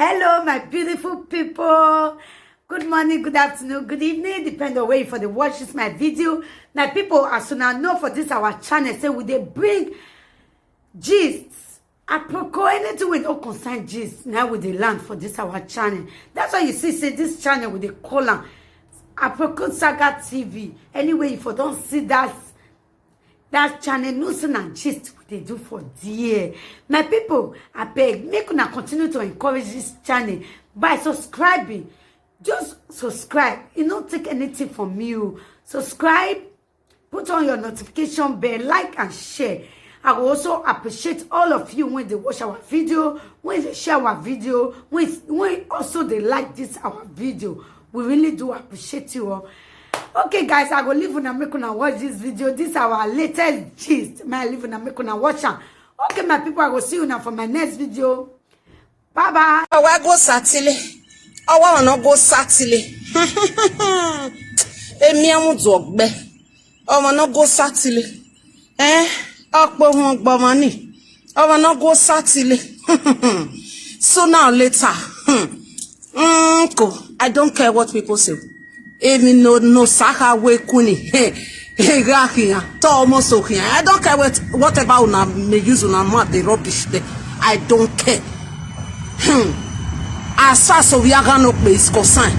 Hello, my beautiful people. Good morning, good afternoon, good evening, depending on where you for the watch this my video. My people, as soon as know for this our channel, say we they bring gists. Apropos anything with no concern gist. Now with the land for this our channel. That's why you see say this channel with the column. Apropos Saga TV. Anyway, if you don't see that channel, news and gist what they do for dear. My people, I beg, make una continue to encourage this channel by subscribing. Just subscribe. It don't take anything from you. Subscribe, put on your notification bell, like and share. I will also appreciate all of you when they watch our video, when they share our video, when also they like this our video. We really do appreciate you all. Okay, guys, I go leave una make una watch this video. This is our latest gist. May I leave una make una watch am. Okay, my people, I will see you now for my next video. Bye bye. I go Saturday. I want to go Saturday. Emi amudu ogbe. I want to go Saturday. Akpo won gba money. I want to go Saturday. So now later. Go. I don't care what people say. Emi no saka we kuni. I don't care whatever una me use una mouth the rubbish there. I don't care. As far as we are gonna place concern.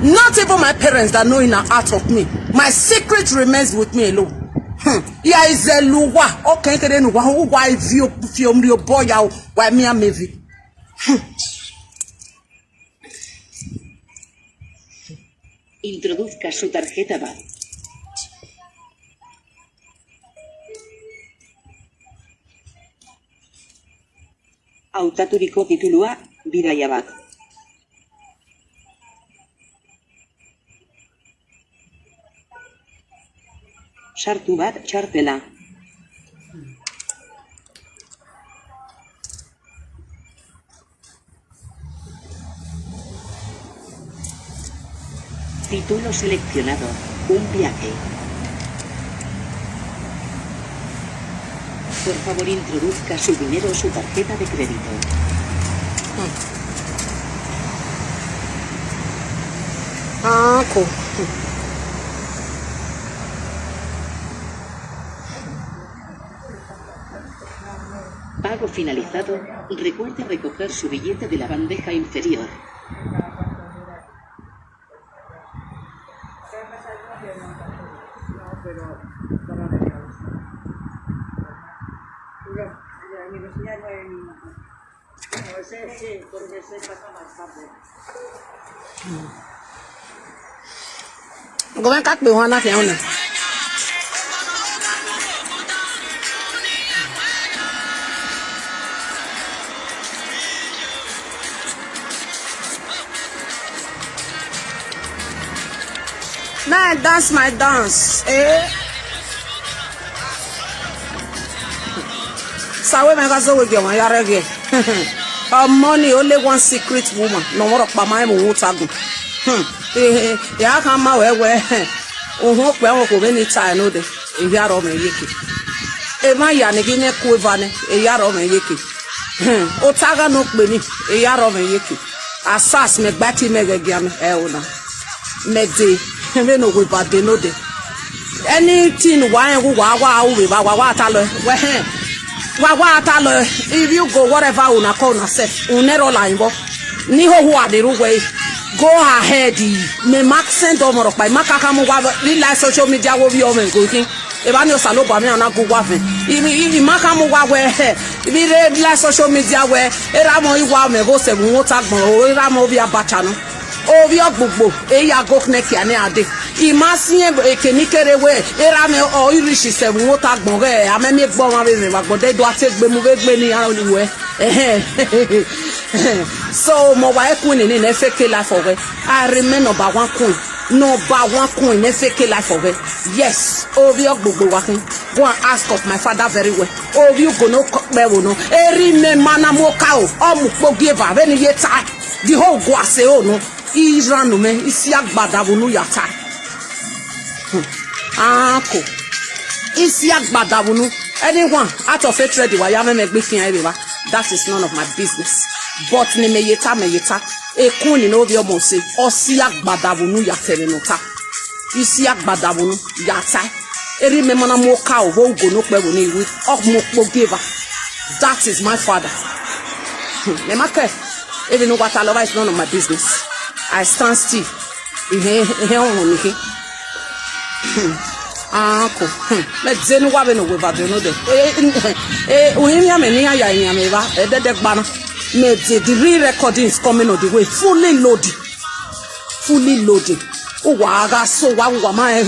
Not even my parents that know in and out of me. My secret remains with me alone. Yeah, is a luwa. Okay, then why you boy out why me a movie. Introduzca su tarjeta VAR. Hautaturiko titulua bidaia bat. Sartu bat txartela. Título seleccionado. Un viaje. Por favor, introduzca su dinero o su tarjeta de crédito. Cool. Pago finalizado. Recuerde recoger su billete de la bandeja inferior. Go back to one of your own. Now I dance my dance, So we make us with your money only one secret woman. No more of my won't have. Yeah, come my way. Oh, hope we will any time. No, the yard me yiki. A my yanigine quivane, a yard me yiki. Otaga no benny, a yard me yiki. Assas me batty mega gam, elna. Medday, no with bad they know de. Anything why if you go whatever una call yourself, unero line niho who are the way. Go ahead, me maxen domoro by makakamu real social media will be over going. Evanio Saloba me on a good waffle. If Makamu where if real social media where Eramo Iwa me go se water or Ramo via Bachano. Oh, we are Bubu, Eya go neck ya neade. Imasin a kenikere way, Erame or Irish is a water bonge. I may make bomb river, but they do take the move many anywhere. So, my queen in FK life of it. I remember about one coin. No, but one coin FK life of it. Yes, oh, we are Bubu walking. Go and ask of my father very well. Oh, you go no cock no. Eri me manamo cow. Oh, give her any yet. The whole guase oh no. Israel me isiak badabunu yata. Ko. Isiak badabunu Anyone out of hatred, that is none of my business. But ni meyeta. Ekun ni no bi omo se. Osi agbadawunu ya terenota. Isi agbadawunu ya ta. Eri me mana mo ka o go no pe wo ni iwi. Mo giver. That is my father. Me make. Even no what I love is none of my business. I stand still. Uncle, let's say no one over the other. We are many. I am a dead banner. The re-recording is coming on the way, fully loaded. Oh, I so what my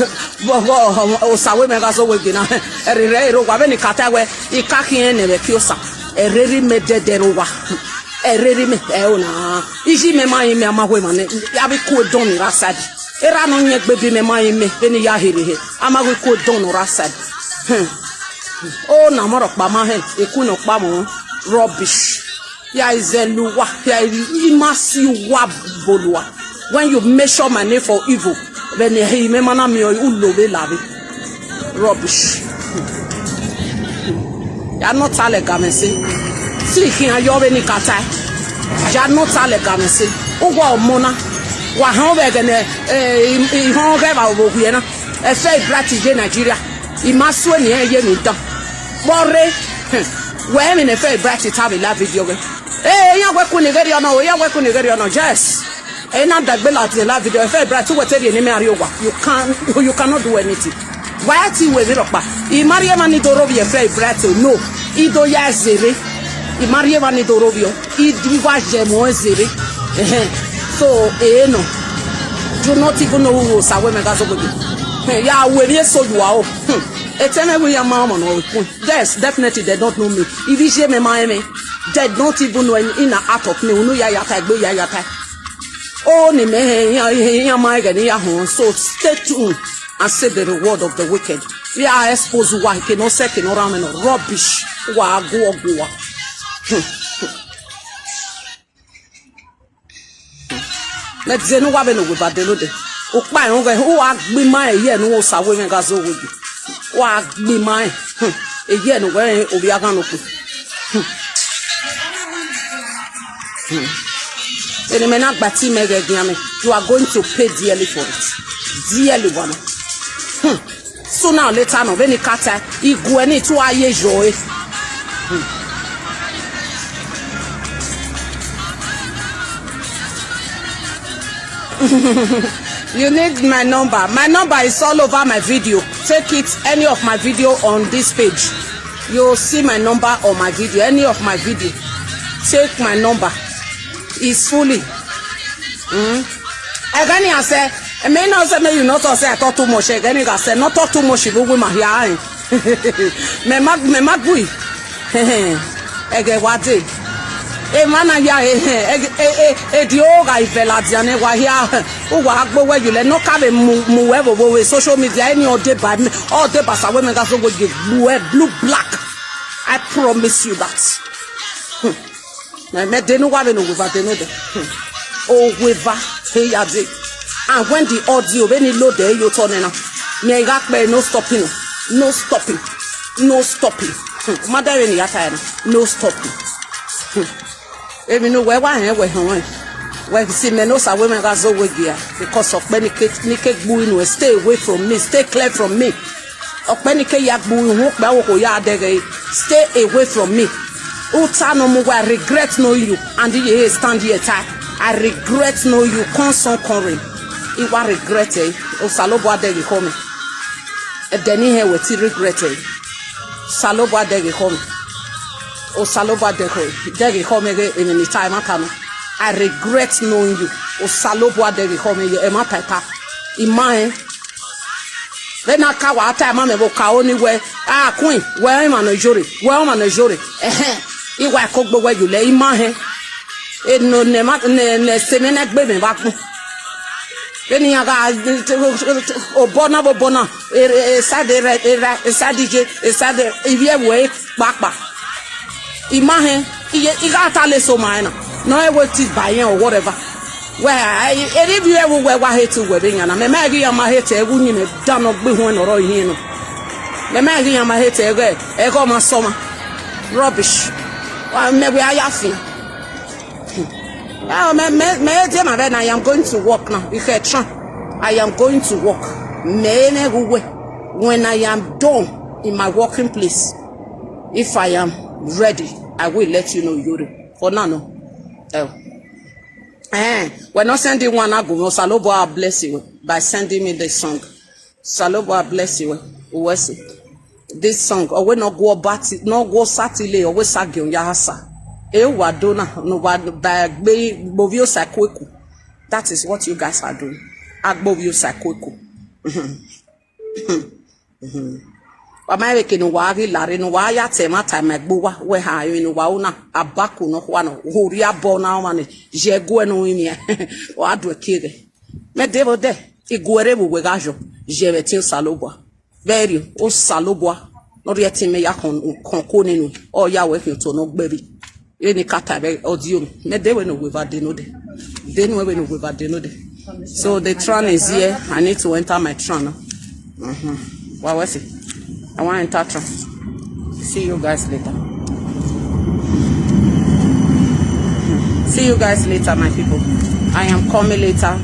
Osawe Megaso again. A rero, Waveni Catawe, Ikaki and Rekiosa, a really made derowa. A really made Eona. Iji me my women, Yabiku Don Rassad. Era no yet baby me my any yahiri. Amagu could don or Rassad. Oh, Namorok Bamahe, a kuno bamo, rubbish. Ya is a luwa, ya must you wabolua. When you measure my name for evil, then he me manami or ulo lavi. Rubbish. Ya not allegamesi. Flicking a yoveni kata. Ya not allegamesi. Uwa mona. Wahonvegane, Hongeva over Vienna. A fair brat in Nigeria. He must win here, Yemita. Borre. Where in a fair brat is having that video. Eh, ya working again, ya working again, yes. And not that Bella to the last video. If I brought to what you cannot do anything. Why are you with it? I marry mani dorovia fair brat no. Ido ya zere. I marry mani dorovio. Idi wajemo zere. So no. Do not even know who Sawe Megazo. Ya we so you are. We are mama no. Yes, definitely they don't know me. If you share me Miami, they don't even know in a art of me. No ya yata. Oh, ni me ya so stay tuned and say the reward of the wicked. We are exposed why he no second or ramen or rubbish. Wa go. Let's say no wabe no with the load. Ukpa ngo who are be my here no Sawe Megazo with you. Wa be my a year no way obiaga no. You are going to pay dearly for it. Dearly one. So now later no when you cut you go any to aye joy. You need my number. My number is all over my video. Take it any of my video on this page. You'll see my number on my video. Any of my video. Take my number. Is fully. Again, I say, I may not say, you not say I talk too much. Again, I say, not talk too much. You go my hair. Me magui. Again, what day? Mana ya dioga iveladiane wa here. Uwa agbo where you let no carry move social media any all day by me. All day by Sawe Megazo go give blue black. I promise you that. And when the audio when it load there you turn now. Me no stopping. Mother in the time, no stopping. Even know where see me no Sawe Megazo gear because of many cake booing will stay away from me, stay clear from me. Stay away from me. I regret know you and you stand here tight. I regret know you constant current. If I regret it, Salobo Adegi come. Then here with regret it. Salobo Adegi come. Salobo Adegi come again in the time I come. I regret knowing you. Salobo Adegi come again. Ematata. Imai. Then I can't what time I'm about anywhere. Ah, Queen, where am I no jury? Where am I no jury? Iwa kogbo where you lay my hand. It no ne semenek baby back. Then you got bona, a sad if you way back. Imahe, you got a lesson minor. No, I will teach by or whatever. Where if you ever were hate to wedding and I'm a maggie on my head, I wouldn't have done up behind or in. The man here my hate ego my summer. Rubbish. Maybe I have I am going to work now. I am going to work. When I am done in my working place, if I am ready, I will let you know, Yuri. For now, no. We're not sending one. I go. Salobo, bless you by sending me the song. Salobo, bless you. This song. Or we not go back. No go Saturday. Or we sagi on Yahasa. That is what you guys are doing. Agbovio sakweku. America no wari lare no waya tema time agbowa we ha yo no wa una abaku no kwa no horia bo na wan je go no imi wa do kire me devo de igwere bu we gajo je betin salobwa very o salobwa no re tin me ya kon ninu o ya we fin to no gbebi any kata be audio me dewe no we va de no de no we no we va de no de. So the tron is here. I need to enter my tron. What was it? I want to enter tron. See you guys later. See you guys later, my people. I am coming later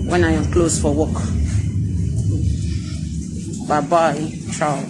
when I am closed for work. Bye bye. Ciao.